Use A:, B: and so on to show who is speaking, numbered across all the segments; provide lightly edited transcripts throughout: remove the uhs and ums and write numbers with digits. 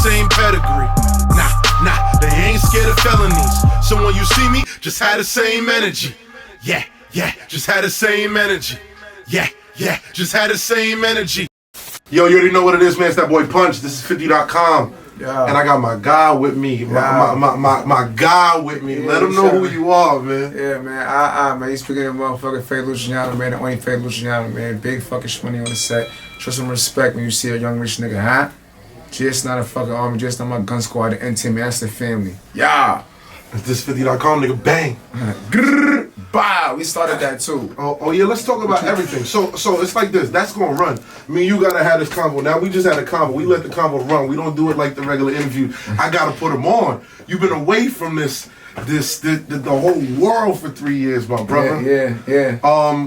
A: same pedigree. Nah, they ain't scared of felonies. So when you see me, just had the same energy. Yeah, just had the same energy. Yeah, just had the same energy. Yo, you already know what it is, man. It's that boy Punch. This is Fetty.com.
B: Yeah.
A: And I got my guy with me. My guy with me.
B: Yeah,
A: let him know who you are, man.
B: Yeah, man. Man, you speaking of motherfucking Fetty Luciano, man. The only Fetty Luciano, man. Big fucking Shmurda on the set. Show some respect when you see a young rich nigga, huh? GS9 a fucking army, GS9 my gun squad, the NT, man. That's the family. Yeah.
A: This Fetty.com, nigga. Bang.
B: Grrr, bow. We started that too.
A: Oh yeah, let's talk about everything. So it's like this. That's gonna run. Me and you gotta have this convo. Now we just had a convo. We let the convo run. We don't do it like the regular interview. I gotta put them on. You've been away from the whole world for 3 years, my brother.
B: Yeah.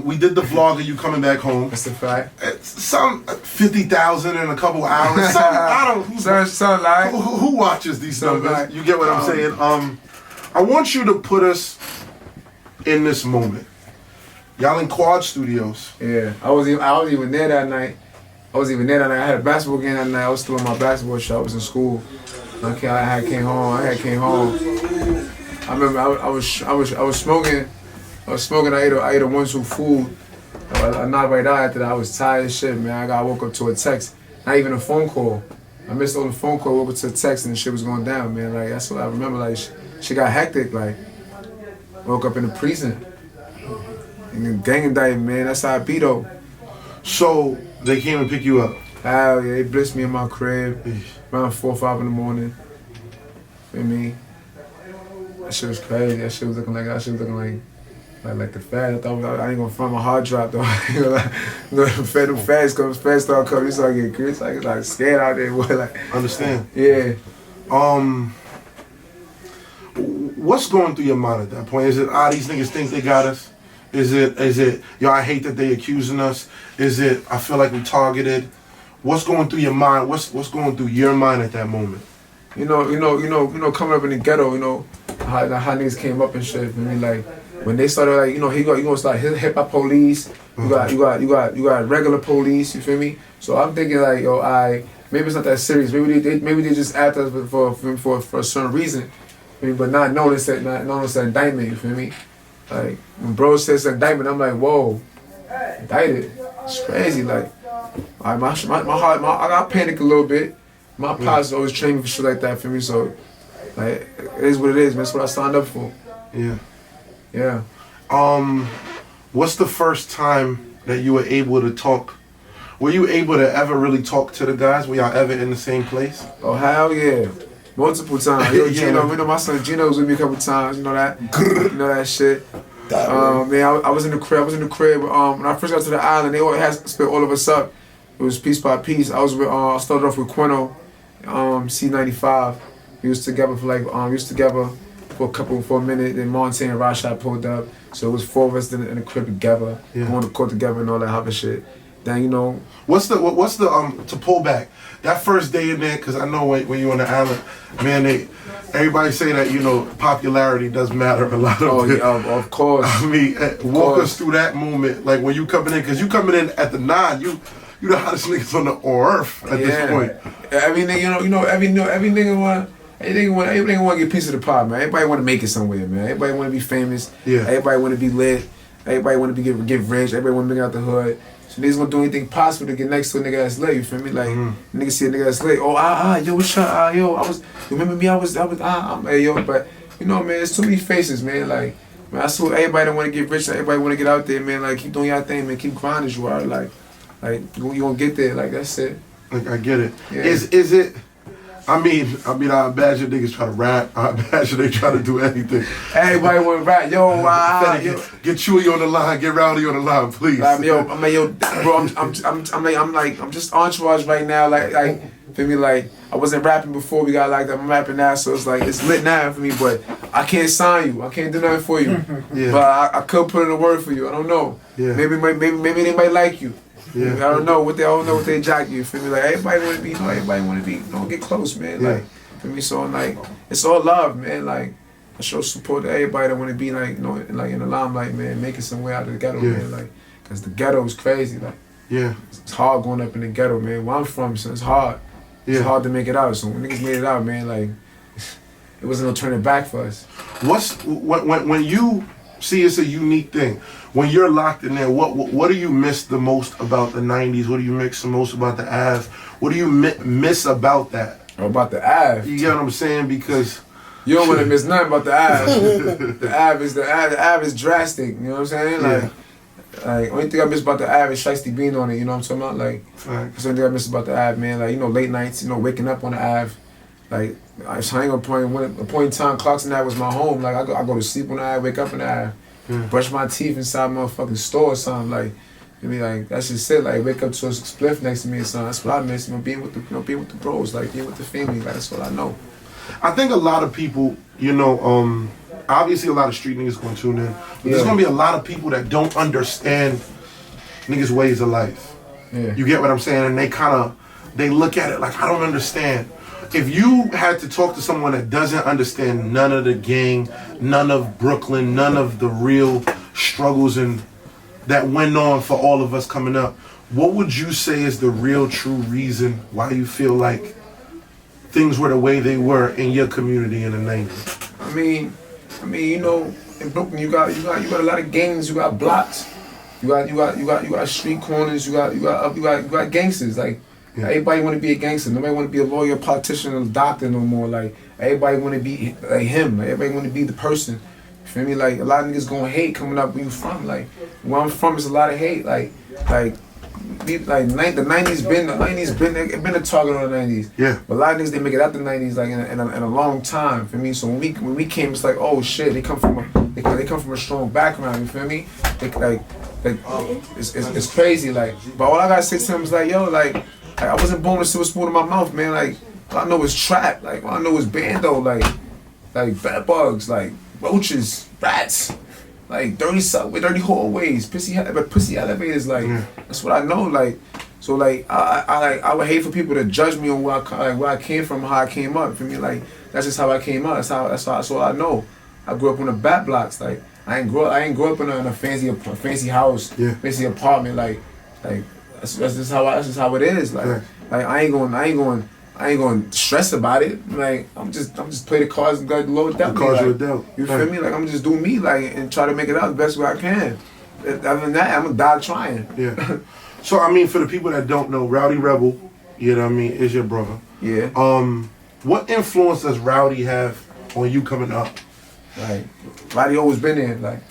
A: We did the vlog of you coming back home.
B: That's the fact.
A: Some 50,000 in a couple hours.
B: Something like.
A: Who watches these numbers?
B: Like,
A: you get what I'm saying? I want you to put us in this moment. Y'all in Quad Studios.
B: Yeah, I was even there that night. I had a basketball game that night. I was still in my basketball shop. I was in school. Okay, I had came home. I remember I was smoking. I ate a one-two food. I knocked right out after that. I was tired as shit, man. I woke up to a text. Not even a phone call. I missed all the phone call. Woke up to a text and the shit was going down, man. Like that's what I remember. Like shit got hectic. Like woke up in the precinct. And then gang indictment, man. That's how I beat though.
A: So they came and pick you up.
B: Hell yeah, they blitzed me in my crib around 4 or 5 in the morning. Feel me? That shit was crazy. That shit was looking like the Fed. I thought I ain't gonna find my hard drop though. The Feds start coming. You start getting Chris like scared out there. Boy. Like
A: Understand?
B: Yeah.
A: What's going through your mind at that point? Is it these niggas think they got us? Is it yo, I hate that they accusing us? Is it I feel like we targeted? What's going through your mind? What's going through your mind at that moment?
B: You know, coming up in the ghetto, you know, how niggas came up and shit. I mean, like when they started, like, you know, you gonna start hip hop police. You got regular police. You feel me? So I'm thinking like, yo, maybe it's not that serious. Maybe they just after us for a certain reason. I mean, but not knowing it's an indictment. You feel me? Like when bro says indictment, I'm like, whoa, indicted. It's crazy. Like my heart, I got panic a little bit. My pops always trained me for shit like that for me, so like it is what it is, man. That's what I signed up for. Yeah.
A: What's the first time that you were able to talk? Were you able to ever really talk to the guys? Were y'all ever in the same place?
B: Oh hell yeah. Multiple times. Yo, Gino, you know my son Gino was with me a couple times, you know that? You know that shit. Man, I was in the crib. When I first got to the island, they had split all of us up. It was piece by piece. I started off with Quino, C95. We was together for a minute. Then Monte and Rashad pulled up. So it was 4 of us in the crib together, going to court together and all that type of shit. Then you know. What's the
A: to pull back that first day in there? Because I know when you're on the island, man, everybody say that, you know, popularity does matter a lot.
B: Of course.
A: I mean, walk us through that moment, like when you coming in, because you coming in at the 9, you the hottest niggas on the earth at this point.
B: Every nigga want to get a piece of the pie, man. Everybody want to make it somewhere, man. Everybody want to be famous.
A: Yeah.
B: Everybody want to be lit. Everybody want to get rich. Everybody want to make out the hood. So niggas gonna do anything possible to get next to a nigga that's lit. You feel me? Like niggas see a nigga that's lit. Oh, yo, what's up? Yo, remember me? Hey, yo, but you know, man, it's too many faces, man. Like, man, I saw everybody that want to get rich. Everybody want to get out there, man. Like, keep doing your thing, man. Keep grinding, you are. Like you gonna get there. Like, that's it.
A: Like, I get it.
B: Yeah.
A: Is it? I mean, I imagine niggas try to rap. I imagine they try to do anything.
B: Everybody want to rap. Yo,
A: get Chewy on the line. Get Rowdy on the line, please.
B: Bro, I'm just entourage right now. Like, feel me? Like, I wasn't rapping before we got locked up. I'm rapping now, so it's like it's lit now for me. But I can't sign you. I can't do nothing for you. But I could put in a word for you. I don't know.
A: Yeah.
B: Maybe they might like you.
A: Yeah.
B: I don't know what they jack you. Feel me? Like everybody want to be. Everybody want to be. Don't get close, man. Like, feel me? So like, it's all love, man. Like, I show support to everybody that want to be like, you know, like in the limelight, man. Making some way out of the ghetto, man. Like, cause the ghetto is crazy. Like, it's hard going up in the ghetto, man. Where I'm from, so it's hard. It's hard to make it out. So when niggas made it out, man, like it wasn't no turning back for us.
A: When you see it's a unique thing? When you're locked in there, what do you miss the most about the '90s? What do you miss the most about the Ave? What do you miss about that?
B: About the Ave.
A: You get what I'm saying? Because
B: you don't want to miss nothing about the Ave. The Ave is drastic. You know what I'm saying? Like only thing I miss about the Ave is Shiesty being on it. You know what I'm talking about? Like that's the only thing I miss about the Ave, man. Like late nights, waking up on the Ave. Like I ain't gonna point in time. Clarkson Ave was my home. Like I go to sleep on the Ave, wake up on the Ave, brush my teeth inside motherfucking store or something. Like that's just it. Like wake up to a spliff next to me or something. That's what I miss. Being with the bros, like being with the family. Like that's what I know.
A: I think a lot of people, obviously a lot of street niggas gonna tune in. But there's gonna be a lot of people that don't understand niggas' ways of life.
B: Yeah.
A: You get what I'm saying? And they look at it like, I don't understand. If you had to talk to someone that doesn't understand none of the gang, none of Brooklyn, none of the real struggles and that went on for all of us coming up, what would you say is the real true reason why you feel like things were the way they were in your community in the 90s?
B: I mean, in Brooklyn you got a lot of gangs, you got blocks, you got street corners, you got gangsters. Like everybody want to be a gangster. Nobody want to be a lawyer, politician, or doctor no more. Like everybody want to be like him. Like, everybody want to be the person. You feel me? Like a lot of niggas gonna hate coming up where you from. Like where I'm from is a lot of hate. The 90s been a target on the 90s.
A: Yeah.
B: But a lot of niggas, they make it out the 90s like in a long time. For me, so when we came, it's like, oh shit, they come from a strong background. You feel me? It's crazy. Like, but all I gotta say to him is like, yo, like I wasn't born with a silver spoon in my mouth, man. Like all I know is trap. Like all I know is bando. Like bed bugs. Like roaches, rats. Like dirty subway, dirty hallways, pussy elevators. Like that's what I know. Like so, like I would hate for people to judge me on where I came from, how I came up. For me, like that's just how I came up. That's all I know. I grew up on the back blocks. Like I ain't grow up in a fancy house, fancy apartment. Like that's just how it is. Like I ain't going to stress about it. Like I'm just play the cards and go low dealt. You feel me? Like I'm just do me, like, and try to make it out the best way I can. Other than that, I'm gonna die trying.
A: Yeah. So I mean, for the people that don't know, Rowdy Rebel, you know what I mean, is your brother.
B: Yeah.
A: What influence does Rowdy have on you coming up?
B: Like Rowdy always been there. Like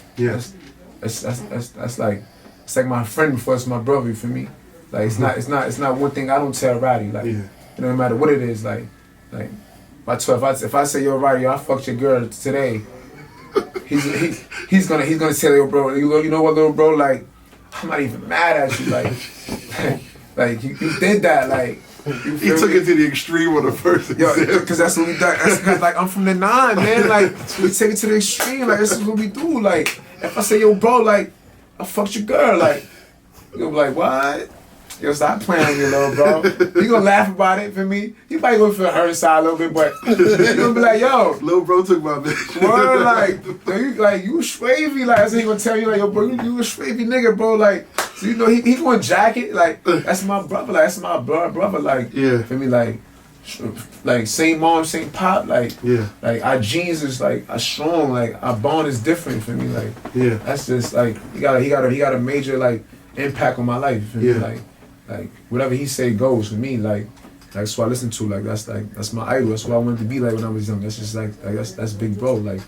B: that's like my friend before it's my brother. You feel me? Like it's not one thing I don't tell Rowdy. Like. No matter what it is, like if I say, yo, Rowdy, I fucked your girl today, he's gonna tell you, bro, you know what, little bro, like I'm not even mad at you, like you did that, like
A: he took it to the extreme on the first.
B: Yo, because that's what we do. That's cause, like I'm from the 9, man. Like we take it to the extreme. Like this is what we do. Like if I say, yo, bro, like I fucked your girl, like you'll be like, what? Yo, stop playing with me, little bro. You gonna laugh about it for me? You probably gonna feel hurt inside a little bit, but you gonna be like, yo,
A: little bro took my bitch.
B: Word, you swavy, like that's what he gonna tell you, like, yo, bro, you a swavy nigga, bro, like, so you know he gonna jack it, like that's my brother, like that's my brother, like, for me, like same mom, same pop, like our genes is like are strong, like our bond is different for me, like that's just like he got a major like impact on my life, for me, like whatever he say goes for me. Like that's what I listen to. Like that's my idol. That's what I wanted to be like when I was young. That's just like that's big bro. Like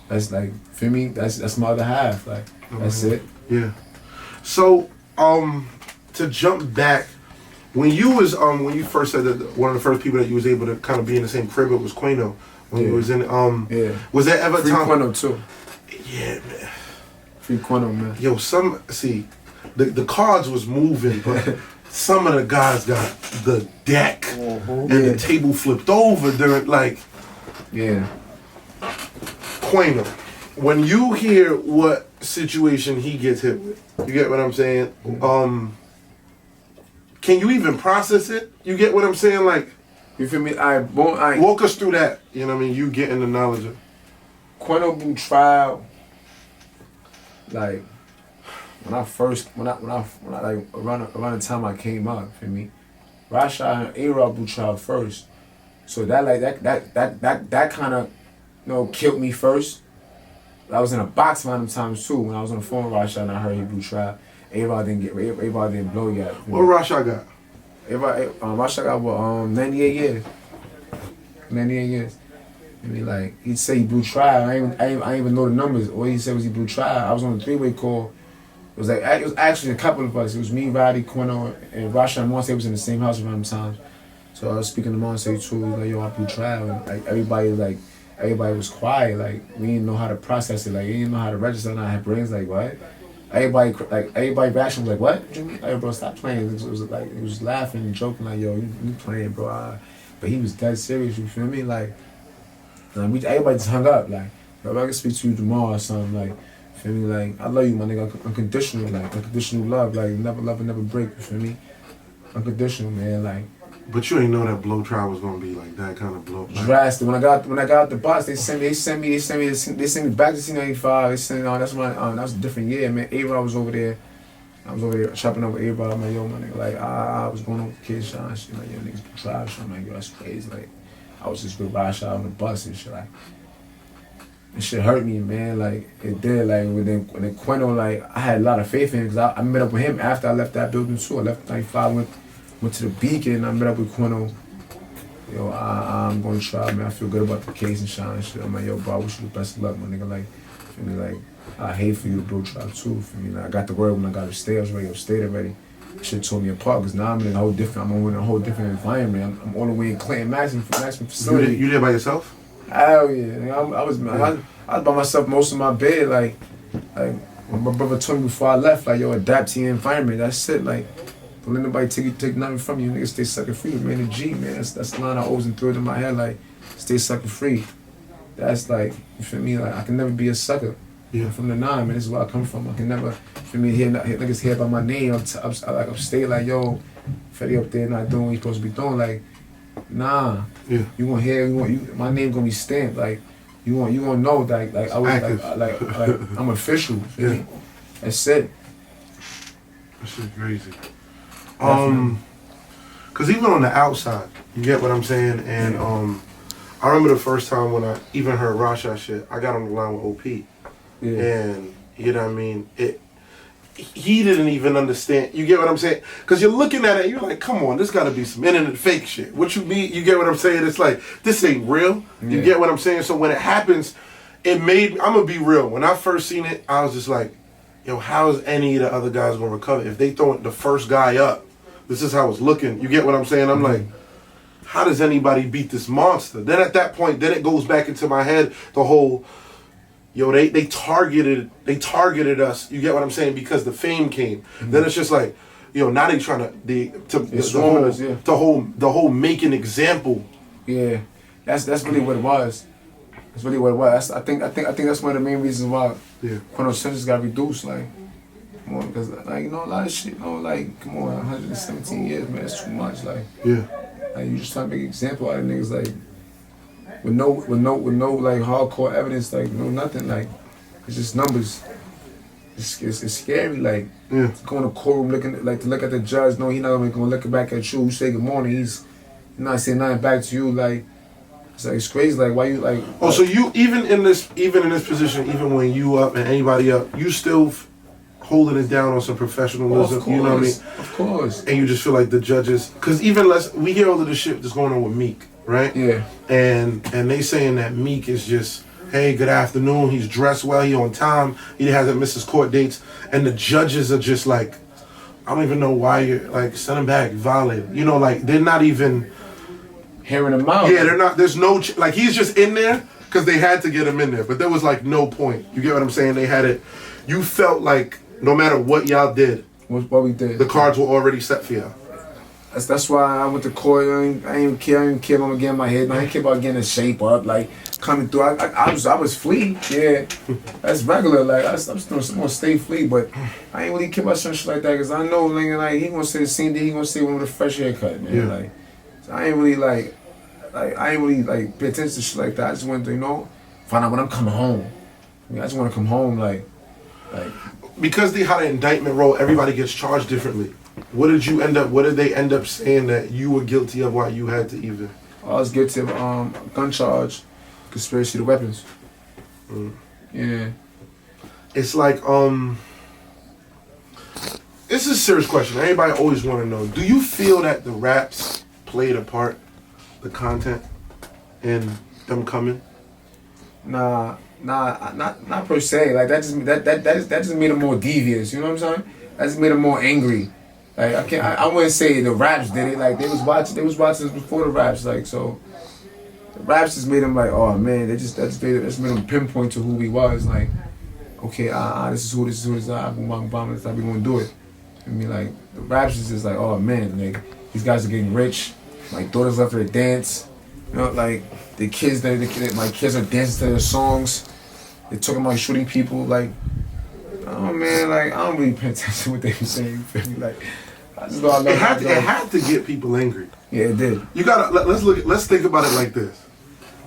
B: that's like for me. That's my other half. Like that's it.
A: Yeah. So to jump back, when you first said that one of the first people that you was able to kind of be in the same crib with was Quano. When you was in was there ever
B: Free
A: time?
B: Quano too.
A: Yeah, man.
B: Free Quano, man.
A: Yo, the cards was moving, but. Some of the guys got the deck and the table flipped over during Quano. When you hear what situation he gets hit with, you get what I'm saying? Can you even process it? You get what I'm saying? Like,
B: you feel me?
A: Walk us through that. You know what I mean? You getting the knowledge of
B: Quano Blue trial. Like. When I around the time I came up, for me, Rashad and A-Rod blew trial first. So that kind of, killed me first. I was in a box around them times too. When I was on the phone with Rashad and I heard he blew trial. A-Rod didn't blow yet.
A: What Rashad got?
B: Rashad got 98 years. 98 years. And he'd say he blew trial. I ain't even know the numbers. All he said was he blew trial. I was on a 3-way call. It was actually a couple of us. It was me, Rowdy, Quino, and Rashad and Monse was in the same house around the times. So I was speaking to Monse too. He was like, yo, I blew trial. And everybody was quiet. We didn't know how to process it. We didn't know how to register. And I had brains what? Everybody reaction was like, what? What you mean? Bro, stop playing. It was laughing and joking yo, you playing, bro. But he was dead serious. You feel me? Everybody just hung up. If I can speak to you tomorrow or something, feel me? I love you, my nigga. Unconditional, unconditional love. Never love and never break. You feel me? Unconditional, man.
A: But you ain't know that blow trial was gonna be that kind of blow.
B: Drastic. When I got out the box, they sent me back to C95. They sent that's when that was a different year, man. A-Rod was over there. I was over there chopping up with A-Rod. I'm like, yo, my nigga, I was going over with Kid Sean shit. Yo, niggas be trial shit. I'm like, yo, that's crazy. I was just with Rashad on the bus and shit. It shit hurt me, man. It did. When Quino, I had a lot of faith in him because I met up with him after I left that building too. I left 95, went to the Beacon. I met up with Quino. Yo, I'm going to try, man. I feel good about the case and shine and shit. I'm like, yo, bro, I wish you the best of luck, my nigga. Feel me? I hate for you to blow trial too. Feel me? I got the word when I got upstairs. I was ready upstate already. Shit tore me apart because now I'm in a whole different. I'm in a whole different environment. I'm all the way in Clinton Maximum facility.
A: You there by yourself?
B: Hell yeah. I was by myself most of my bed. Like my brother told me before I left, yo, adapt to your environment. That's it. Don't let nobody take nothing from you. Niggas stay sucker free. Man, the G, man. That's the line I always threw it in my head. Stay sucker free. That's you feel me? I can never be a sucker. Yeah. From the 9, man. This is where I come from. I can never, feel me, hear niggas hear about my name. Upstate, yo, Fetty up there not doing what he's supposed to be doing. Nah. Yeah. You gonna hear, my name gonna be stamped. You gonna know, I was, I'm official. Feel me? That's it.
A: That shit crazy. Cause even on the outside, you get what I'm saying? And I remember the first time when I even heard Rashad shit, I got on the line with OP. Yeah. And you know what I mean? He didn't even understand. You get what I'm saying? Because you're looking at it, you're like, come on, this got to be some internet fake shit. What you mean? You get what I'm saying? It's this ain't real. Yeah. You get what I'm saying? So when it happens, I'm going to be real. When I first seen it, I was just like, yo, how is any of the other guys going to recover? If they throw the first guy up, this is how it's looking. You get what I'm saying? I'm like, how does anybody beat this monster? Then at that point, then it goes back into my head, the whole... Yo, they targeted us. You get what I'm saying? Because the fame came. Mm-hmm. Then it's just now they trying the whole make an example.
B: Yeah, that's really what it was. That's really what it was. I think that's one of the main reasons why Quino's sentence got reduced. Come on, because a lot of shit. Come on, 117 years, man. That's too much. You just trying to make an example out of niggas with no hardcore evidence, no nothing, it's just numbers. It's scary, going to courtroom to look at the judge, no, he's not gonna look back at you say good morning, he's not saying nothing back to you, it's crazy, why you
A: so you even in this position, even when you up and anybody up, you still holding it down on some professionalism,
B: course,
A: you know what I mean?
B: Of course.
A: And you just feel like the judges, because even we hear all of the shit that's going on with Meek. Right?
B: Yeah. And
A: they saying that Meek is just, hey, good afternoon, he's dressed well, he on time, he hasn't missed his court dates, and the judges are just I don't even know why you're send him back, violated. They're not even
B: hearing him out.
A: Yeah, they're not, there's no, he's just in there because they had to get him in there, but there was no point. You get what I'm saying? They had it, you felt no matter what y'all did,
B: what we did,
A: the cards were already set for y'all.
B: That's why I went to court. I didn't care about getting my head. I didn't care about getting in shape up, coming through. I was flea. Yeah, that's regular. I'm still gonna stay flea, but I ain't really care about some shit like that because I know, he gonna say the same thing. He gonna say one with a fresh haircut, man. Yeah. So I ain't really pay attention to shit like that. I just want to, find out when I'm coming home. I just want to come home,
A: because they had an indictment roll. Everybody gets charged differently. What did you end up? What did they end up saying that you were guilty of? Why you had to even?
B: I was guilty of gun charge, conspiracy to weapons. Yeah.
A: It's like this is a serious question. Everybody always want to know. Do you feel that the raps played a part, the content, in them coming?
B: Nah, not per se. Like that just made them more devious. You know what I'm saying? That just made them more angry. Like I wouldn't say the raps did it. Like they was watching this before the raps. Like so, the raps just made them like, oh man, that just made them pinpoint to who we was. Like, okay, this is who this is. Boom, that's how we gonna do it. I mean, like the raps is just like, oh man, like these guys are getting rich. My daughters left her to dance. You know, like my kids are dancing to their songs. They're talking about shooting people. Like, oh man, like I don't really pay attention to what they be saying. You feel me? Like, I just know I love
A: it had to get people angry.
B: Yeah, it did.
A: You gotta let's think about it like this: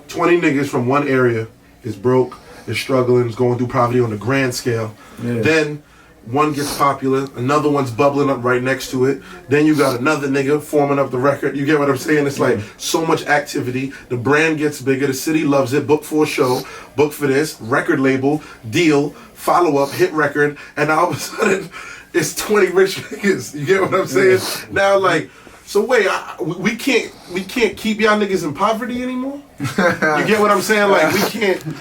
A: 20 niggas from one area is broke, is struggling, is going through poverty on a grand scale.
B: Yeah.
A: Then one gets popular, another one's bubbling up right next to it. Then you got another nigga forming up the record. You get what I'm saying? It's like so much activity. The brand gets bigger. The city loves it. Book for a show. Book for this. Record label. Deal. Follow up. Hit record. And all of a sudden, it's 20 rich niggas. You get what I'm saying? Yeah. Now, like, so wait, we can't keep y'all niggas in poverty anymore? You get what I'm saying? Like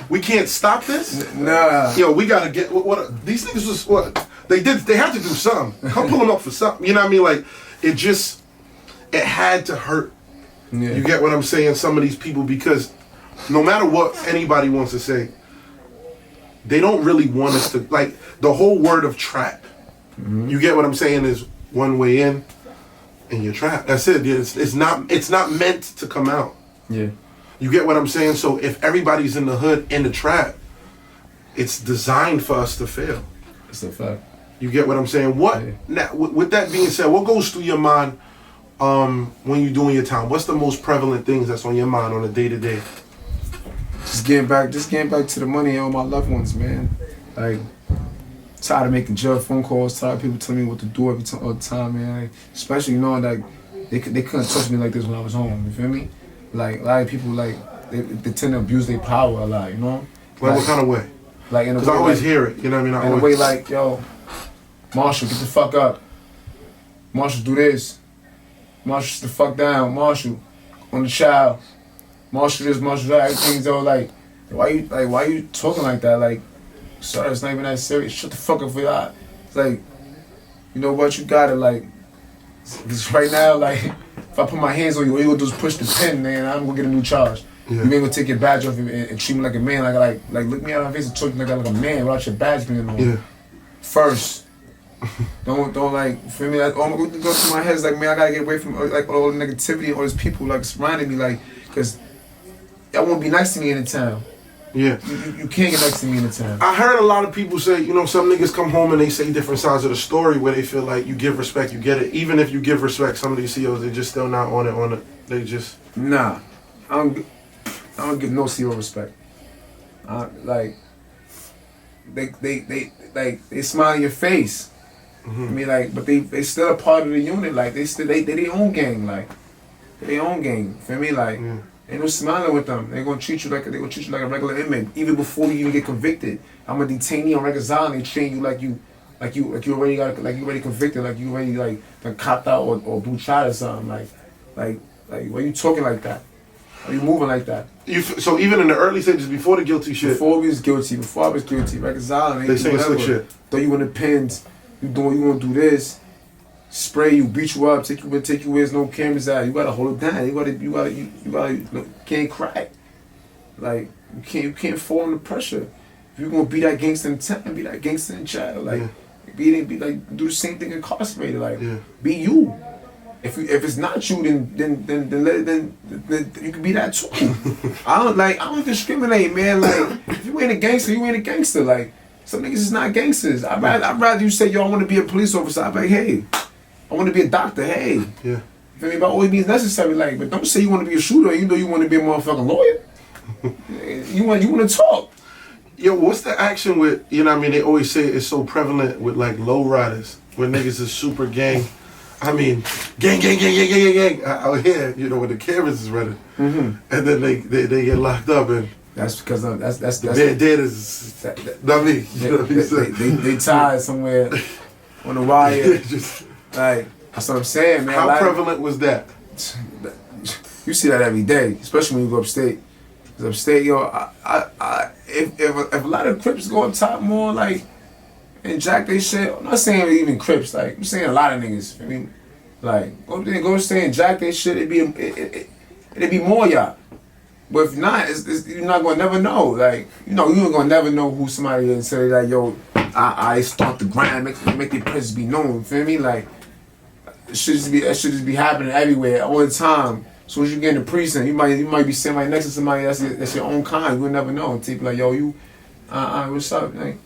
A: we can't stop this?
B: Nah.
A: Yo, we gotta get what these niggas was what they had to do something. Come pull them up for something. You know what I mean? Like it had to hurt. Yeah. You get what I'm saying? Some of these people, because no matter what anybody wants to say, they don't really want us to, like, the whole word of trap. Mm-hmm. You get what I'm saying? Is one way in and you're trapped. That's it. It's not meant to come out. Yeah. You get what I'm saying? So if everybody's in the hood, in the trap, it's designed for us to fail.
B: It's a fact.
A: You get what I'm saying? What now? With that being said, what goes through your mind when you're doing your time? What's the most prevalent things that's on your mind on a day-to-day?
B: Just getting back to the money and all my loved ones, man. Like, tired of making jail phone calls, tired of people telling me what to do all the time, man. Like, especially, you know, like, they couldn't touch me like this when I was home, you feel me? Like, a lot of people, like, they tend to abuse their power a lot, you know?
A: Like, what kind of way?
B: Like, in a way,
A: because I always hear it, you know what I mean?
B: In a way, like, yo, Marshall, get the fuck up. Marshall, do this. Marshall, sit the fuck down. Marshall, on the child. Marshall this, Marshall that, everything's all like, why you talking like that? Like, sorry, it's not even that serious. Shut the fuck up for y'all. It's like, you know what, you gotta, like, because right now, like, if I put my hands on you, all you gonna do is push the pen, man, I'm gonna get a new charge. Yeah. You ain't gonna take your badge off and treat me like a man, like look me out of my face and talk to me like a man without your badge being on. Yeah. First. Don't like, feel me? Like, all go through my head is like, man, I gotta get away from like all the negativity, all these people like surrounding me, like, cause y'all won't be nice to me in the town. Yeah. You can't get nice to me in the town.
A: I heard a lot of people say, you know, some niggas come home and they say different sides of the story where they feel like you give respect, you get it. Even if you give respect, some of these CEOs, they just still not on it. They just...
B: Nah. I don't give no CEO respect. Like, they smile in your face. Mm-hmm. I mean, like, but they still a part of the unit. Like, they their own gang. Like, they own gang. Feel me? Like, ain't no smiling with them. They gonna treat you like a regular inmate. Even before you even get convicted, I'm a detainee on Rikers Island. They train you like you already convicted, like you already like copped out or blue tried or something. Like why you talking like that? Why you moving like that?
A: So even in the early stages, before the guilty shit,
B: before I was guilty, Rikers Island,
A: they saying slick shit.
B: Throw you in the pins. You gonna do this? Spray you, beat you up, take you where there's no cameras at. You gotta hold it down. You gotta can't crack. Like you can't fall under pressure. If you gonna be that gangster in town, be that gangster in jail. Like be like do the same thing incarcerated. Like be you. If it's not you, then you can be that too. I don't discriminate, man. Like if you ain't a gangster, you ain't a gangster. Like some niggas is not gangsters. I'd rather you say, yo, I want to be a police officer. I'm like, hey, I want to be a doctor. Hey, yeah. Feel me? By all means necessary. Like, but don't say you want to be a shooter. Even though you want to be a motherfucking lawyer. you want to talk.
A: Yo, what's the action with? You know what I mean? They always say it's so prevalent with like low riders, where niggas is super gang. I mean, gang out here, you know, when the cameras is running, and then they get locked up, and
B: that's because that's
A: the bandanas. Not me.
B: They tied somewhere on the wire. Like that's what I'm saying, man.
A: How prevalent was that?
B: You see that every day, especially when you go upstate. Cause upstate, yo, if a lot of Crips go up top more, like, and jack they shit. I'm not saying even Crips, like I'm saying a lot of niggas. I mean, like go stay and jack they shit. It'd be more y'all. But if not, you're not gonna never know. Like you ain't gonna never know who somebody is and say like, yo, I start the grind, make their presence be known. You feel me? Like that should just be happening everywhere all the time. As soon as you get in the precinct, you might be sitting right next to somebody that's your own kind. You'll never know. People like, yo, you, what's up? Like,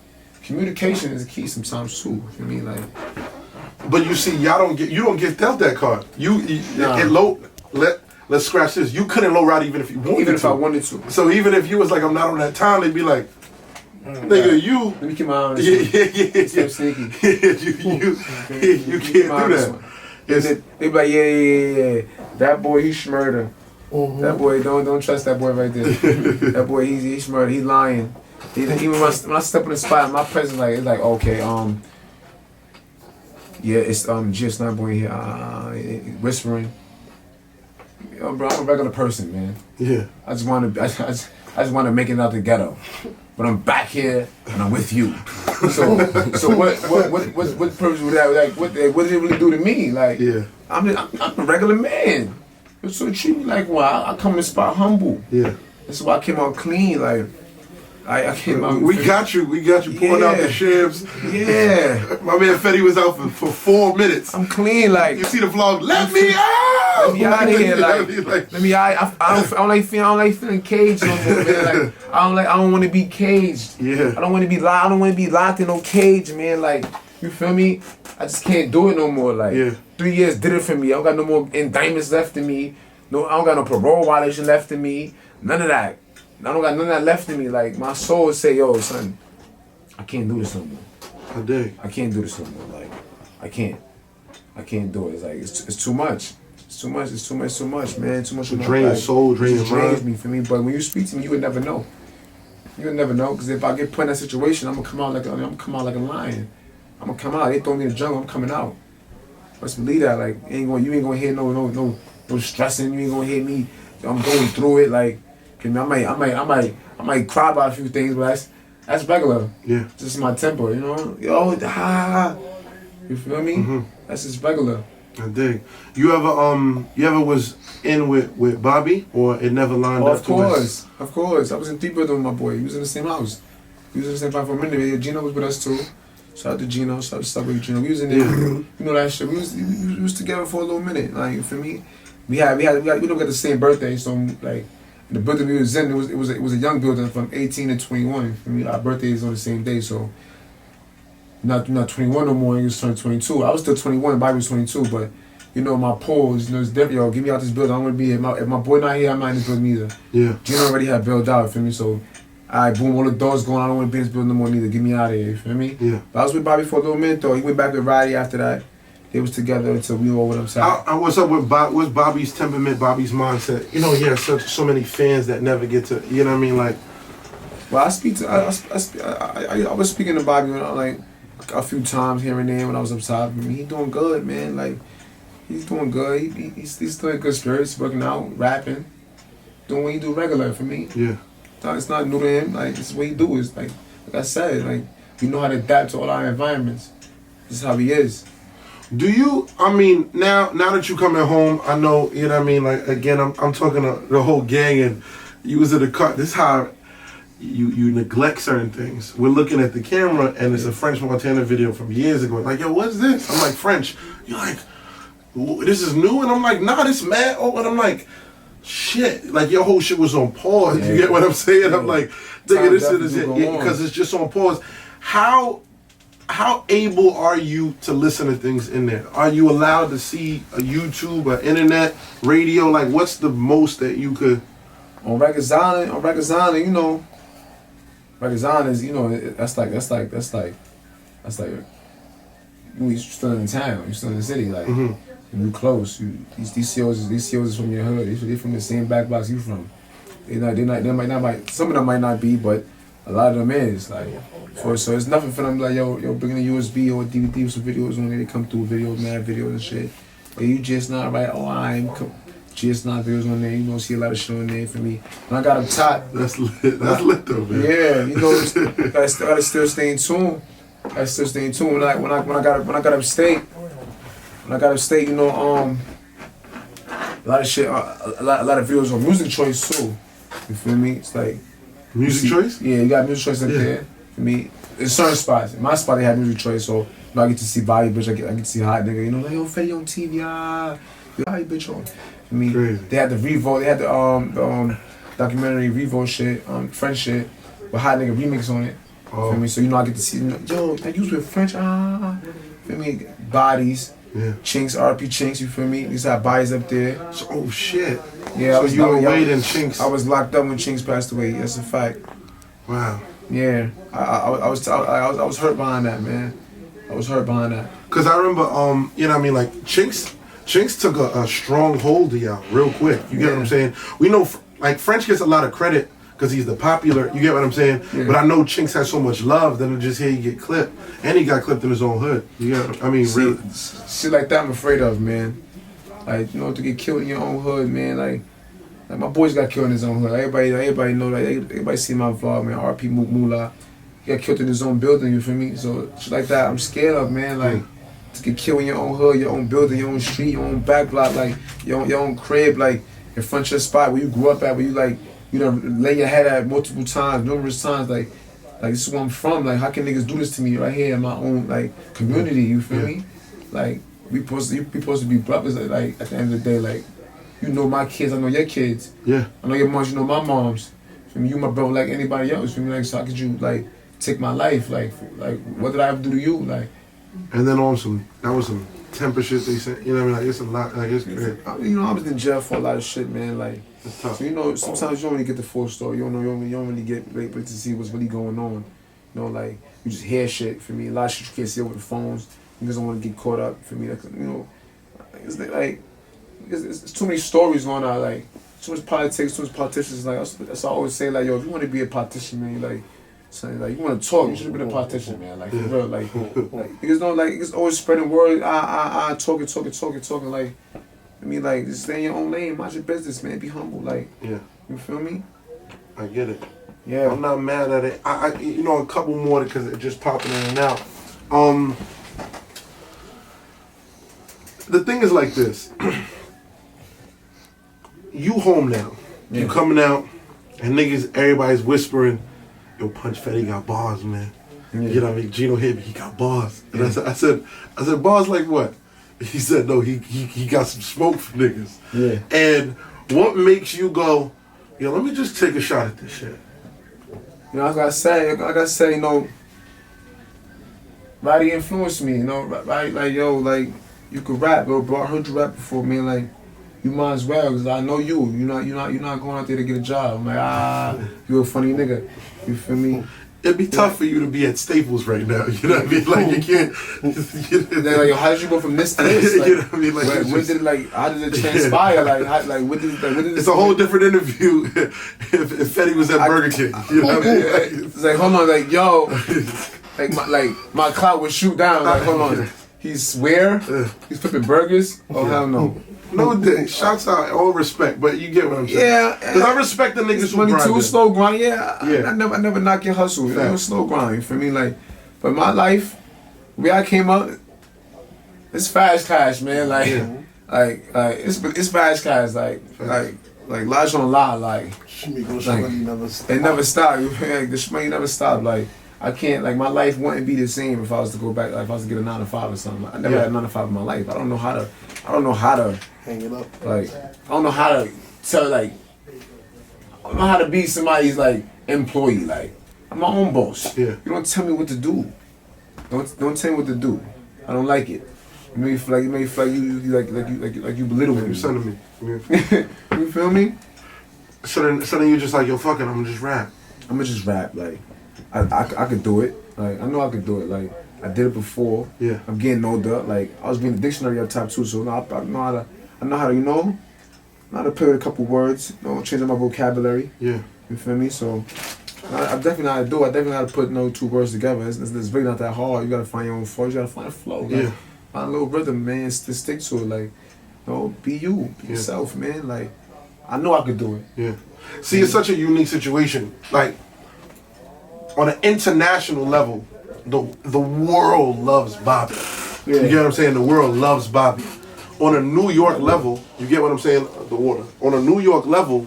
B: communication is the key sometimes too. You mean like?
A: But you see, you don't get dealt that card. Let's scratch this. You couldn't low ride even if you wanted to.
B: Even if I wanted to.
A: So even if you was like, I'm not on that time, they'd be like, nigga, you.
B: Let me keep my eye on
A: this.
B: Yeah. So sneaky.
A: You can't do that.
B: They be like, yeah. That boy, he's Shmurda. That boy, don't trust that boy right there. That boy, he's Shmurda. He's lying. Even when I step in the spot, my presence it's like okay, yeah, it's GS9 boy here, whispering. Yo, bro, I'm a regular person, man.
A: Yeah.
B: I just want to make it out the ghetto, but I'm back here and I'm with you. So what purpose would that? Like, what did it really do to me? Like,
A: yeah.
B: I'm a regular man. So treat me like I come in the spot humble.
A: Yeah.
B: That's why I came out clean. Like I came out.
A: We got you pouring out the shivs.
B: Yeah.
A: My man Fetty was out for 4 minutes.
B: I'm clean. Like
A: you see the vlog. Let me out.
B: Let me out of here. Like let me out. I don't like feeling caged no more, man. Like I don't want to be caged.
A: Yeah.
B: I don't want to be locked in no cage, man. Like you feel me? I just can't do it no more. Like 3 years did it for me. I don't got no more indictments left in me. No, I don't got no parole violation left in me. None of that. I don't got none of that left in me. Like my soul say, yo, son, I can't do this no more.
A: I dig.
B: I can't do this no more. Like I can't do it. It's like it's too much. It's too much, man. Too much.
A: Drain your soul, drain your mind.
B: Drains me for me. But when you speak to me, you would never know. You would never know, because if I get put in that situation, I'm gonna come out like a lion. I'm gonna come out. They throw me in the jungle. I'm coming out. Let's believe that. Like you ain't gonna hear no stressing. You ain't gonna hear me. I'm going through it. Like I might cry about a few things, but that's regular.
A: Yeah.
B: Just my temper, you know. Yo, you feel me? Mm-hmm. That's just regular.
A: I dig. You ever was in with Bobby, or it never lined up?
B: Of course. I was in deep with my boy. He was in the same house. He was in the same house for a minute. Gino was with us too. Shout out to Gino. Shout out to Subway Gino. We was in there. You know that shit. We was together for a little minute. Like, you feel me? We don't get the same birthday, so like the building we was in, it was a young building from 18 to 21. You feel me? Our birthdays on the same day, so not 21 no more. He was turning 22. I was still 21. Bobby was 22, but you know my polls, it's different. Yo, get me out this building. I don't want to be here. If my boy not here, I'm not in this building either. Yeah. Gino already had built out. You feel me? So. Alright, boom, all the doors going. I don't want to be in this building no more neither. Get me out of here, you feel me? Yeah. But I was with Bobby for a little minute though. He went back with Rowdy after that. They was together until we all went upside.
A: What's up with What's Bobby's temperament, Bobby's mindset? You know, he has so many fans that never get to, you know what I mean? Like,
B: well, I was speaking to Bobby like a few times here and there when I was upside. I mean, he doing good, man. Like, he's doing good. He's still in good spirits, working out, rapping, doing what he do regular for me. Yeah. It's not new to him. Like, this is what he do. Is like I said, like we know how to adapt to all our environments. This is how he is.
A: Do you? I mean, now that you coming home, I know. You know what I mean. Like again, I'm talking to the whole gang, and you was in the car. This is how you neglect certain things. We're looking at the camera, and it's a French Montana video from years ago. Like, yo, what's this? I'm like, French. You're like, this is new, and I'm like, nah, this mad. Oh, and I'm like. Shit, like your whole shit was on pause. Yeah. You get what I'm saying? Yeah. I'm like, nigga, this is it because it's just on pause. How able are you to listen to things in there? Are you allowed to see a YouTube, or internet, radio? Like, what's the most that you could?
B: On Records Island, you know, Records Island is, you know, that's like you're still in town, you're still in the city, like. Mm-hmm. You close. These COs is from your hood. They from the same back blocks you from. They might some of them might not be, but a lot of them is like. So it's nothing for them like yo bringing a USB or a DVD with some videos on there. They come through videos, mad videos and shit. Hey, you GS9 right? Oh, GS9 videos on there. You know, see a lot of shit on there for me. When I got up top,
A: That's lit though, man.
B: yeah, you know, gotta still stay in tune. I still stay in tune. When I got upstate, you know, a lot of shit, a lot of videos on music choice too. You feel me? It's like
A: Music choice?
B: Yeah, you got music choice up there. For me, in certain spots. In my spot, they have music choice, so you know, I get to see body bitch. I get to see hot nigga. You know, like yo, Fetty on TV, body bitch on. For me,
A: Crazy.
B: they had the Revo. They had the documentary Revo shit, French shit, with hot nigga remix on it.
A: Oh.
B: Feel me? So you know, I get to see, you know, yo, that used with French. Feel me? Bodies.
A: Yeah.
B: Chinks, RP Chinks, you feel me? These had bodies up there.
A: So, oh shit.
B: Yeah,
A: so you were Wade and Chinks.
B: I was locked up when Chinks passed away. That's a fact.
A: Wow.
B: Yeah, I was hurt behind that, man. I was hurt behind that.
A: Cause I remember, you know what I mean, like Chinks took a strong hold of y'all real quick. You get what I'm saying? We know, like French gets a lot of credit because he's the popular. You get what I'm saying? Yeah. But I know Chinks has so much love that it'll just hear you get clipped, and he got clipped in his own hood. You get? I mean, really,
B: shit like that I'm afraid of, man. Like, you know, to get killed in your own hood, man. Like my boys got killed in his own hood. Everybody know that. Everybody see my vlog, man. RP Moolah, he got killed in his own building. You feel me? So shit like that, I'm scared of, man. Like to get killed in your own hood, your own building, your own street, your own back block, like your own crib, like in front of your spot where you grew up at, where you like you done lay your head at multiple times, numerous times. Like this is where I'm from. Like how can niggas do this to me right here in my own like community? You feel me? Like we supposed to be brothers. Like at the end of the day, like. You know my kids, I know your kids.
A: Yeah.
B: I know your moms, you know my moms. For me, you my brother like anybody else. For me, like, so how could you like take my life? Like what did I ever do to you? Like.
A: And then also, that was some temper shit they said. You know what I mean? Like it's a lot. Like it's great.
B: You know, I was in jail for a lot of shit, man. Like,
A: it's tough.
B: So you know, sometimes you don't really get the full story. You don't really get able to see what's really going on. You know, like you just hear shit. For me, a lot of shit you can't see over the phones. Niggas don't want to get caught up. For me, like you know, it's like. It's too many stories going on, like too much politics, too much politicians. Like that's I always say, like yo, if you want to be a politician, man, like, like you want to talk, you should have been a politician, man. Like for real, like niggas don't like niggas always spreading word, talking. Like I mean, like just stay in your own lane, mind your business, man. Be humble, like you feel me?
A: I get it.
B: Yeah,
A: I'm not mad at it. I you know a couple more because it just popping in and out. The thing is like this. You home now. You coming out, and niggas, everybody's whispering, yo, Punch Fetty got bars, man. You know what I mean? Gino hit me, he got bars. And I said, bars like what? He said, no, he got some smoke for niggas.
B: Yeah.
A: And what makes you go, yo, let me just take a shot at this shit?
B: You know, I gotta say, you know, Rowdy influenced me, you know, Rowdy, like, yo, like, you could rap, bro. I heard you rap before, man, like, you might as well, cause I know you. You're not going out there to get a job. I'm like, you a funny nigga. You feel me?
A: It'd be tough for you to be at Staples right now. You know what I mean? Like you can't.
B: Like, yo, how did you go from this to this? Like,
A: you know what I mean? Like,
B: when did how did it transpire? Like, what did
A: it's a whole different interview if Fetty was at Burger King. You know what I mean? Like,
B: it's like, hold on, like, yo, my clout would shoot down. Like, hold on, he's where? He's flipping burgers? Oh hell no.
A: No, shouts out, all respect, but you get what I'm saying.
B: Yeah,
A: because I respect the niggas who
B: money
A: grind.
B: Too slow grind. Yeah. I never knock your hustle. It was slow grind. You feel me? Like, but my life, where I came up, it's fast cash, man. Like, it's fast cash. Like large on lot. Like, it never stopped. Like, the shmoney never stopped. Like, I can't, like, my life wouldn't be the same if I was to go back, like, if I was to get a 9 to 5 or something. I never had a 9 to 5 in my life. I don't know how to
A: hang it up.
B: Like, I don't know how to tell, like, I don't know how to be somebody's, like, employee. Like, I'm my own boss.
A: Yeah.
B: You don't tell me what to do. Don't tell me what to do. I don't like it. It made me feel like you belittling me.
A: You're sending me.
B: You feel me?
A: So then you just like, yo, fuck it, I'm gonna just rap.
B: Like, I could do it. Like, I know I could do it. Like, I did it before.
C: Yeah.
B: I'm getting older. Like I was reading the dictionary up top too, so I know how to. I know how to, know how to play with a couple words. Changing my vocabulary.
C: Yeah.
B: You feel me? So I definitely know how to do it. I definitely know how to put two words together. It's really not that hard. You gotta find your own flow. You gotta find a flow. Like,
C: Yeah.
B: find a little rhythm, man. To stick to it. Like, be you, be yourself, man. Like, I know I could do it.
C: Yeah. See, it's such a unique situation. Like, on an international level, the world loves Bobby.
B: Yeah.
C: You get what I'm saying? The world loves Bobby. On a New York level, you get what I'm saying? The water. On a New York level,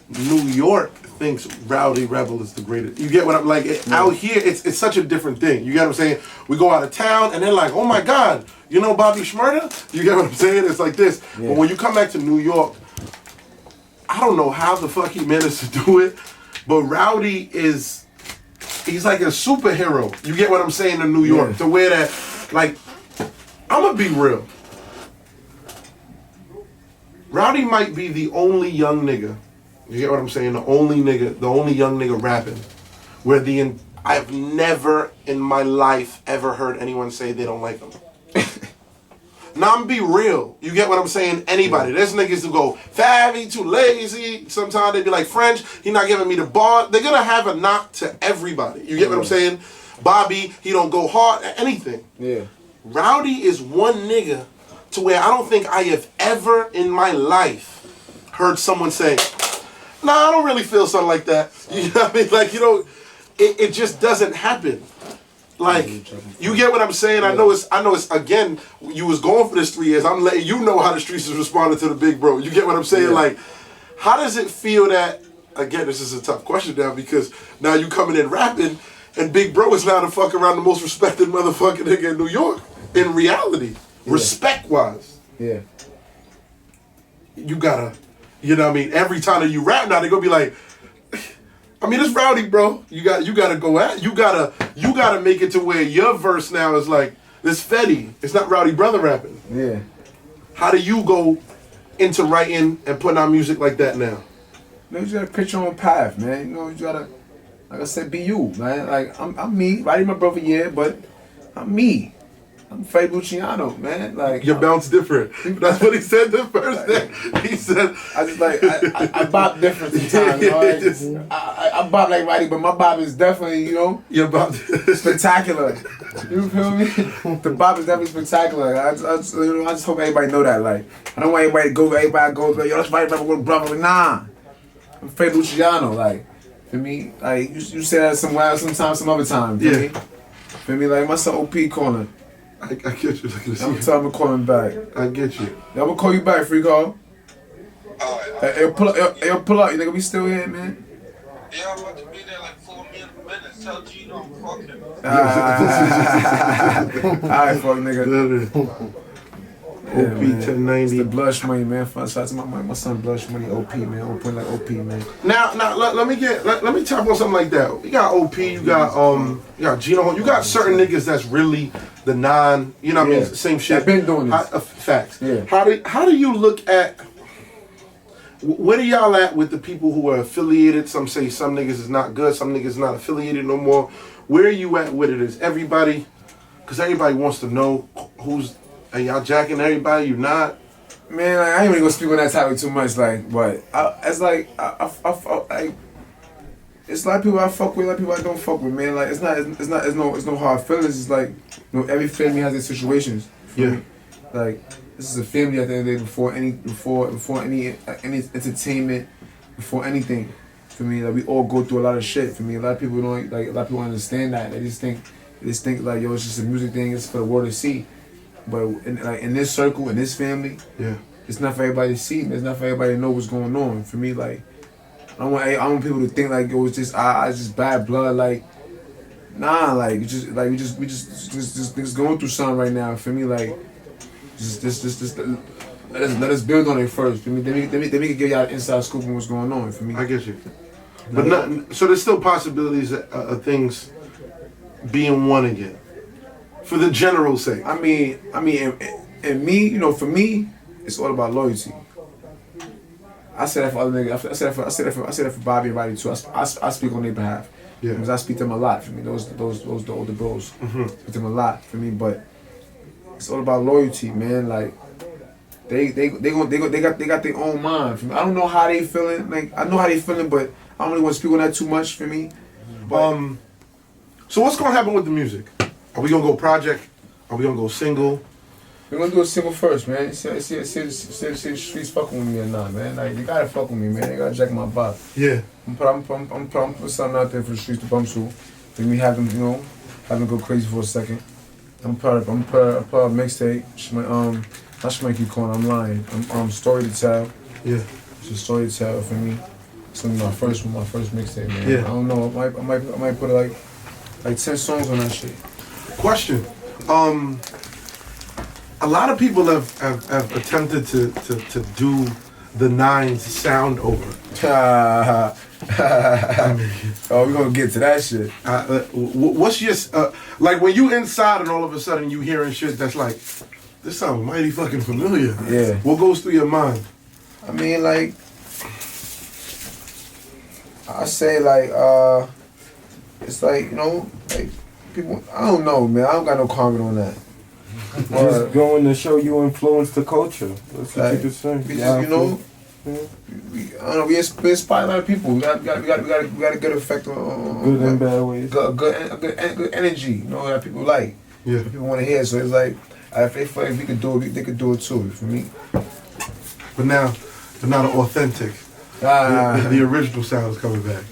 C: New York thinks Rowdy Rebel is the greatest. You get what I'm like? Out here, it's such a different thing. You get what I'm saying? We go out of town and they're like, oh my God, you know Bobby Shmurda? You get what I'm saying? It's like this.
B: Yeah.
C: But when you come back to New York, I don't know how the fuck he managed to do it, but Rowdy he's like a superhero. You get what I'm saying in New York? To where that, like, I'm gonna be real. Rowdy might be the only young nigga, you get what I'm saying? The only young nigga rapping, where I've never in my life ever heard anyone say they don't like him. Now I'm be real. You get what I'm saying? Anybody. There's niggas who go, Fetty, too lazy. Sometimes they be like, French, he not giving me the bar. They're gonna have a knock to everybody. You get what I'm saying? Bobby, he don't go hard at anything.
B: Yeah.
C: Rowdy is one nigga to where I don't think I have ever in my life heard someone say, nah, I don't really feel something like that. You know what I mean? Like, it just doesn't happen. Like, you get what I'm saying? I know it's again, you was going for this 3 years. I'm letting you know how the streets is responding to the big bro. You get what I'm saying? Like, how does it feel that, again, this is a tough question now because now you coming in rapping and big bro is now the fuck around the most respected motherfucking nigga in New York. In reality, respect-wise.
B: Yeah.
C: You gotta, you know what I mean? Every time that you rap now, they gonna be like, I mean, it's Rowdy, bro. You gotta go at. You gotta make it to where your verse now is like this Fetty. It's not Rowdy brother rapping.
B: Yeah.
C: How do you go into writing and putting out music like that now?
B: You just gotta pick your own path, man. You gotta, like I said, be you, man. Like I'm me. Rowdy my brother, but I'm me. I'm Pvnch, man. Like
C: your bounce different. That's what he said the first day. He said,
B: I just like I bop different sometimes. I bop like Rowdy, but my bop is definitely
C: your bop
B: spectacular. You feel me? The bop is definitely spectacular. I just hope everybody know that. Like I don't want everybody to go. Everybody goes, yo, that's Rowdy brother. Like, nah, I'm Pvnch. Like for me, like you say that somewhere, sometimes, some other time. Feel me? Like my son OP calling.
C: I get you.
B: I'm telling him to call him back.
C: I get you.
B: I'm gonna call you back, Freako. Hey, pull up. You nigga, we still here, man.
D: Yeah, I'm about to be there like 4 minutes. Tell Gino I'm fucking.
B: Alright, fuck nigga.
C: OP 1090.
B: It's the Blush Money, man. Shout out to my son Blush Money, OP, man. I'm putting like OP, man.
C: Now let me tap on something like that. You got OP, you got Gino, you got certain niggas that's really the non, you know what I mean, same shit.
B: I've been doing this.
C: Facts.
B: Yeah.
C: How do you look at, where are y'all at with the people who are affiliated? Some say some niggas is not good, some niggas not affiliated no more. Where are you at with it? Is everybody, because everybody wants to know are y'all jacking everybody? You not?
B: Man, like, I ain't even gonna speak on that topic too much, like, but it's like it's a lot of people I fuck with, a lot of people I don't fuck with, man. Like it's no hard feelings. It's like every family has their situations.
C: Yeah.
B: Like this is a family at the end of the day before any entertainment, before anything. For me, like we all go through a lot of shit. For me, a lot of people don't understand that. They just think like yo, it's just a music thing. It's for the world to see. But in this circle, in this family, it's not for everybody to see. It's not for everybody to know what's going on. For me, like I want people to think like yo, it's just I just bad blood. Like nah, like we just going through something right now. For me, like just let us build on it first. For me, then we can give y'all an inside scoop on what's going on. For me,
C: I get you. But so there's still possibilities of things being one again. For the general sake.
B: I mean, and me, for me, it's all about loyalty. I said that for other niggas. I said that for Bobby and Rowdy too. I speak on their behalf.
C: Yeah.
B: Because I speak to them a lot. For me, those the older bros. Speak to them a lot. For me, but it's all about loyalty, man. Like they got their own mind. For me, I don't know how they feeling. Like I know how they feeling, but I don't really want to speak on that too much. For me. But,
C: so what's gonna happen with the music? Are we gonna go project? Are we gonna go single?
B: we're gonna do a single first, man. See the streets fucking with me or not, man. Like they gotta fuck with me, man. They gotta jack my vibe.
C: Yeah.
B: I'm put something out there for the streets to bump to. Let me have them, have them go crazy for a second. I'm put a mixtape. I should make you call. I'm lying. I'm story to tell.
C: Yeah.
B: It's a story to tell for me. It's my first mixtape, man.
C: Yeah.
B: I don't know. I might put like 10 songs on that shit.
C: Question. A lot of people have attempted to do the Nines sound over.
B: Oh, we're gonna get to that shit.
C: What's your like when you inside and all of a sudden you hearing shit that's like, this sounds mighty fucking familiar.
B: Yeah.
C: What goes through your mind?
B: I mean, like, I say like, it's like like people. I don't know, man. I don't got no comment on that.
E: Just going to show you influence the culture. That's what you could say.
B: We just, I don't know. We inspire a lot of people. We got a good effect on
E: Good and bad ways.
B: Good energy. That people like.
C: Yeah.
B: That people want to hear. So it's like, if they feel like we could do it, they could do it too. For me.
C: But now the authentic, the original sound is coming back.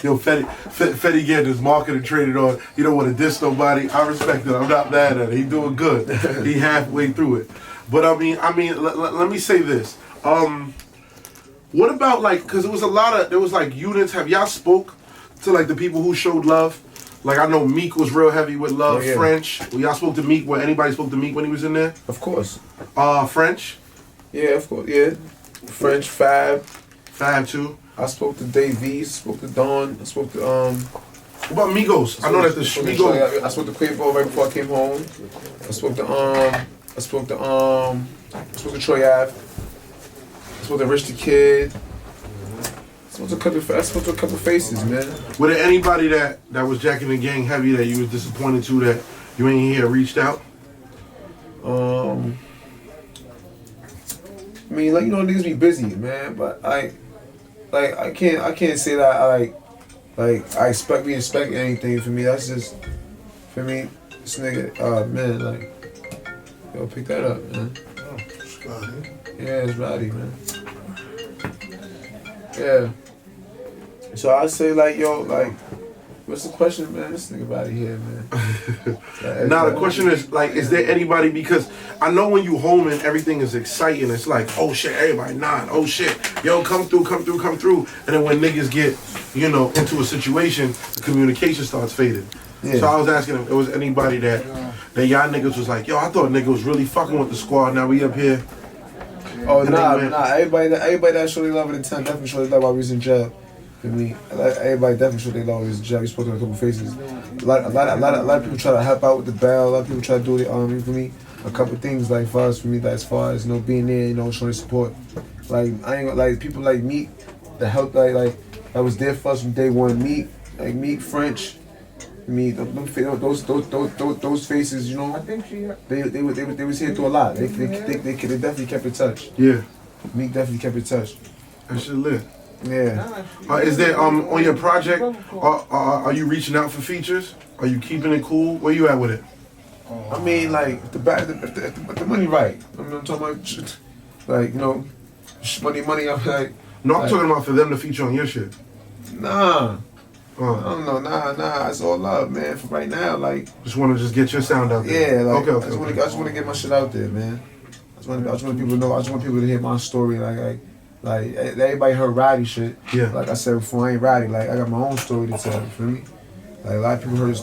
C: Yo, Fetty getting his marketing traded on. He don't want to diss nobody. I respect it. I'm not mad at it. He doing good. He halfway through it. But I mean, let me say this. What about like, cause there was like units. Have y'all spoke to like the people who showed love? Like I know Meek was real heavy with love.
B: Oh, yeah.
C: French. Well, y'all spoke to Meek. Anybody spoke to Meek when he was in there?
B: Of course.
C: French.
B: Yeah, of course. Yeah. French, Fab
C: too.
B: I spoke to Dave V, spoke to Dawn, I spoke to
C: What about Migos? I know that the Migos.
B: I spoke to Quavo right before I came home. I spoke to Troy Ave. I spoke to Rich the Kid. I spoke to a couple faces, man.
C: Were there anybody that was jacking the gang heavy that you was disappointed to that you ain't hear reached out?
B: I mean, like niggas be busy, man, but I can't say that I expect anything for me. That's just for me. This nigga, man, like, yo, pick that up, man.
C: Oh, Scotty.
B: Yeah, it's Rowdy, man. Yeah. So I say like, yo, like, what's the question, man? This nigga Rowdy here, man.
C: Now the question is like, is there anybody, because I know when you home and everything is exciting, it's like, oh shit, everybody nod, oh shit, yo, come through, and then when niggas get, into a situation, the communication starts fading.
B: Yeah.
C: So I was asking if there was anybody that y'all niggas was like, yo, I thought niggas was really fucking with the squad, now we up here.
B: Oh, nah. Everybody that showed their love at the time definitely showed their love while we was in jail. For me, everybody definitely showed their love while we was in jail. We spoke to a couple faces. A lot of people try to help out with the bail. A lot of people try to do it. For me, a couple things like for me, like as far as being there, showing support. Like I ain't like people like Meek that helped, like that was there for us from day one. Meek, French. Me, those faces, they was here through a lot. They definitely kept in touch.
C: Yeah.
B: Meek definitely kept in touch.
C: That shit lit.
B: Yeah.
C: Is there on your project? Are you reaching out for features? Are you keeping it cool? Where you at with it?
B: I mean, like if the money right. I'm talking about, like money. I'm like.
C: No, I'm talking about for them to feature on your shit.
B: Nah. I don't know, nah, it's all love, man. For right now, like.
C: Just want to get your sound out there.
B: Yeah, like.
C: Okay.
B: I just want to get my shit out there, man. I just want people to know. I just want people to hear my story, like everybody heard Rowdy shit.
C: Yeah.
B: Like I said before, I ain't Rowdy. Like I got my own story to tell. You feel me? Like a lot of people heard,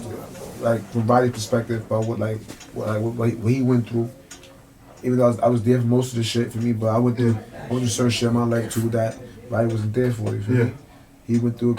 B: like from Rowdy's perspective about what he went through. Even though I was there for most of the shit for me, but I went through certain shit in my life too that Rowdy wasn't there for. You feel me? He went through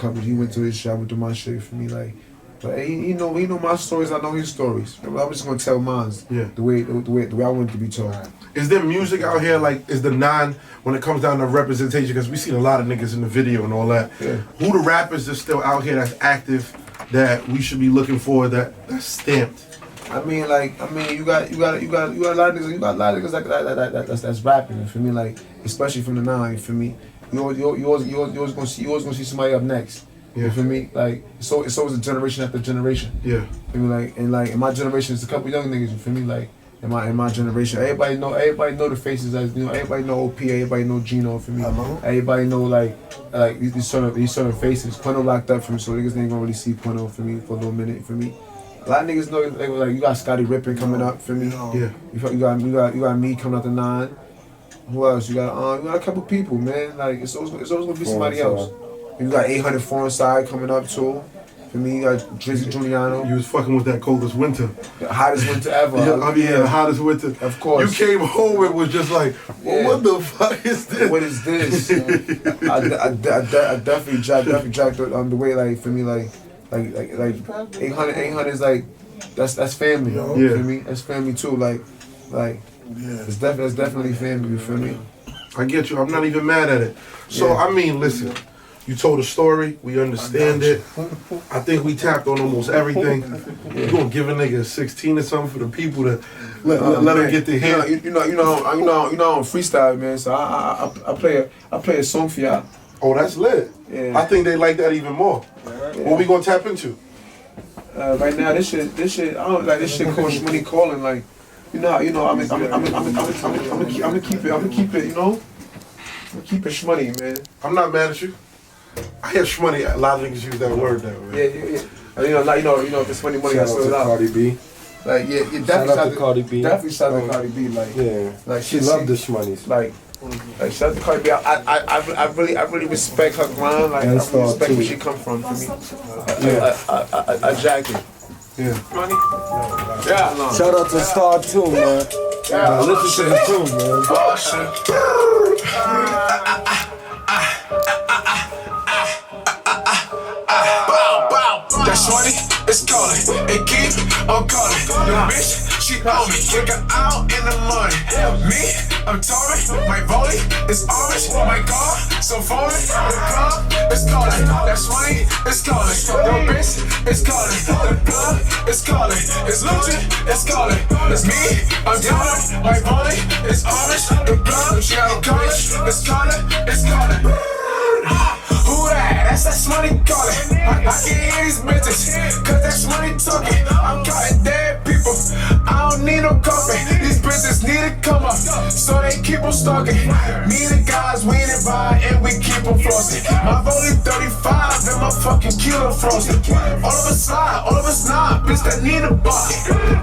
B: his shit, I went through my shit for me. Like But he know my stories. I know his stories. I'm just gonna tell mine.
A: Yeah.
B: The way I want it to be told.
A: Is there music out here like is the 9 when it comes down to representation? Because we seen a lot of niggas in the video and all that.
B: Yeah.
A: Who the rappers that's still out here that's active that we should be looking for that's stamped?
B: I mean, you got a lot of niggas. You got a lot of niggas that's rapping. You feel me? Like especially from the 9. You feel me? You always gonna see somebody up next.
A: Yeah.
B: You feel me? Like it's always a generation after generation.
A: Yeah.
B: You feel me? Like in my generation, it's a couple young niggas. You feel me? Like in my generation, everybody know the faces. As you know, everybody know OP. Everybody know Gino. For me, everybody know like these certain faces. Quino locked up for me, so niggas ain't gonna really see Quino for me for a little minute. For me. A lot of niggas know like you got Scotty Rippin coming up for me.
A: Yeah.
B: You got me coming out the 9. Who else? You got a couple people, man. Like it's always gonna be somebody else. You got 800 Foreign Side coming up too. For me, you got Drizzy Giuliano.
A: You was fucking with that coldest winter.
B: The hottest winter ever.
A: The hottest winter.
B: Of course.
A: You came home and was just like, well, what the fuck is this?
B: What is this? I definitely jacked the way like for me like 800 is like that's family.
A: Yeah.
B: You feel me? That's family too. Like that's definitely family. You feel me?
A: I get you. I'm not even mad at it. So I mean, listen. You told a story. We understand it. I think we tapped on almost everything. You're gonna give a nigga 16 or something for the people to let them get the hit.
B: You know, I'm freestyle, man. So I play a song for y'all.
A: Oh, that's lit.
B: Yeah.
A: I think they like that even more. What we gonna tap into?
B: Right now, this shit. I don't like this shit called Shmurda calling. Like, I'm gonna keep it. You know, I'm gonna keep it Shmurda, man.
A: I'm not mad at you. I hear Shmurda. A lot of niggas use that word now, man.
B: Yeah. You know, if it's funny money, I
E: Shout
B: sell it
E: out to
B: out.
E: Cardi B.
B: Like, yeah,
E: Shout
B: definitely
E: out to Cardi B.
B: Definitely shout out to Cardi B. Like,
E: Yeah.
B: like
E: She loved the Shmurdas.
B: Like shout out to Cardi B. I really respect her grind. Like, I
E: And
B: really respect
E: too.
B: where she come from. For me, a jacket.
A: Yeah.
B: Money. Yeah.
E: Shout out to Star too, man.
B: Yeah.
E: Listen to the tune, man.
F: That shorty is calling, and keep on calling. Your bitch, she on me, kick her out in the morning. Me, I'm touring, my rollie is orange, my car so foreign. The club is calling, that shorty is calling. Your bitch is calling, the club is calling. It's Lucci, it's calling. It's me, I'm touring, my rollie is orange. The club is calling, it's calling, it's calling. Who that? That's Shmurda calling. I can hear these bitches, cause that's Shmurda talking. I'm counting dead people, I don't need no coffee. These bitches need to come up, so they keep on stalking. Me and the guys, we in it by and we keep on flossing. My rollie 35 and my fucking kilo frosted. All of us slide, all of us not, bitch that need a bar.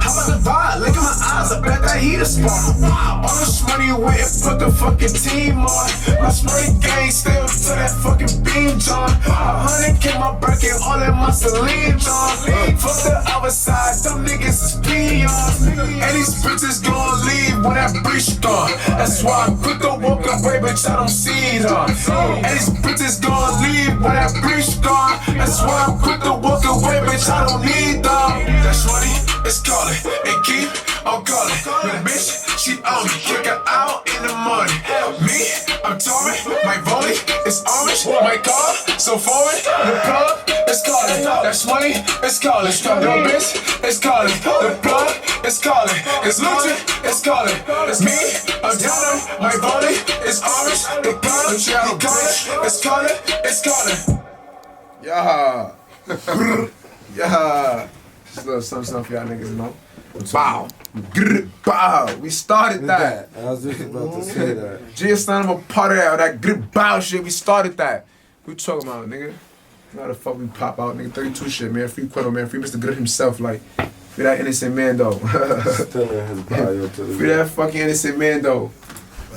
F: How about the vibe? Look at my eyes, I bet that heat a spark. All the Shmurda went and put the fucking team on. My Shmurda gang still to that fucking beam, John. 100 came my Birkin, all in my Celine, John. Fuck the other side, them niggas is peons. And these bitches gon' leave when that breach gone. That's why I'm quick to walk away, bitch, I don't see it on. And these bitches gon' leave when that breach gone. That's why I'm quick to walk away, bitch, I don't need them. That shorty is calling, and keep on calling. The bitch, she on me, kick her out in the morning. Me, I'm touring, my rollie is orange, my car so foreign. The plug is calling, that Shmurda is calling. Your bitch is calling, the plug is calling. It's Lucci, it's calling. It's me, I'm touring, my rollie is orange. The plug is calling, it's calling, it's calling.
B: Yeah. Yeah. Just a little something for y'all niggas, you know. Bow. Grr, bow. We started that.
E: I was just about to say that.
B: GS9, I'm a part of that grr, bow shit. We started that. What you talking about, nigga? You know how the fuck we pop out, nigga? 32 shit, man. Free Quino, man. Free Mr. Good himself, like. Free that innocent man, though.
E: Still in his bio to the
B: Free that fucking innocent man, though.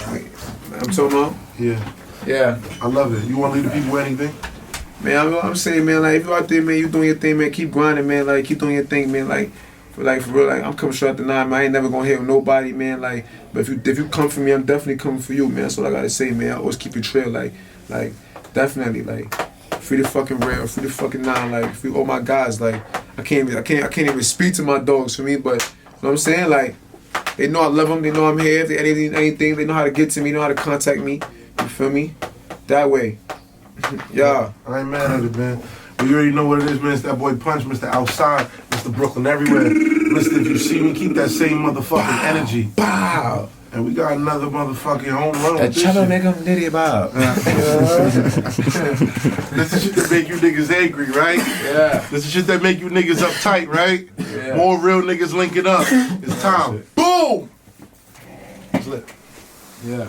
B: I'm talking about?
A: Yeah.
B: Yeah.
A: I love it. You want to leave the people with anything?
B: Man, I'm saying, man, like, if you out there, man, you doing your thing, man, keep grinding, man, like, keep doing your thing, man, like, for real, like, I'm coming straight out the 9, man, I ain't never gonna hit with nobody, man, like, but if you come for me, I'm definitely coming for you, man, that's all I gotta say, man, I always keep it trail, like, definitely, like, free the fucking rail, free the fucking 9, like, free all my guys, like, I can't even speak to my dogs for me. But you know what I'm saying? Like, they know I love them. They know I'm here. If they anything, they know how to get to me. Know how to contact me. You feel me? That way. Yeah.
C: I ain't mad at it, man. But you already know what it is, man. It's that boy Punch, Mr. Outside, Mr. Brooklyn everywhere. Mr. If you see me, keep that same motherfucking energy.
B: Bow.
C: And we got another motherfucking home run.
B: That chopper make them nitty bow.
C: This is shit that make you niggas angry, right?
B: Yeah.
C: This is shit that make you niggas uptight, right?
B: Yeah.
C: More real niggas linking up. It's time. Boom! It's lit.
B: Yeah.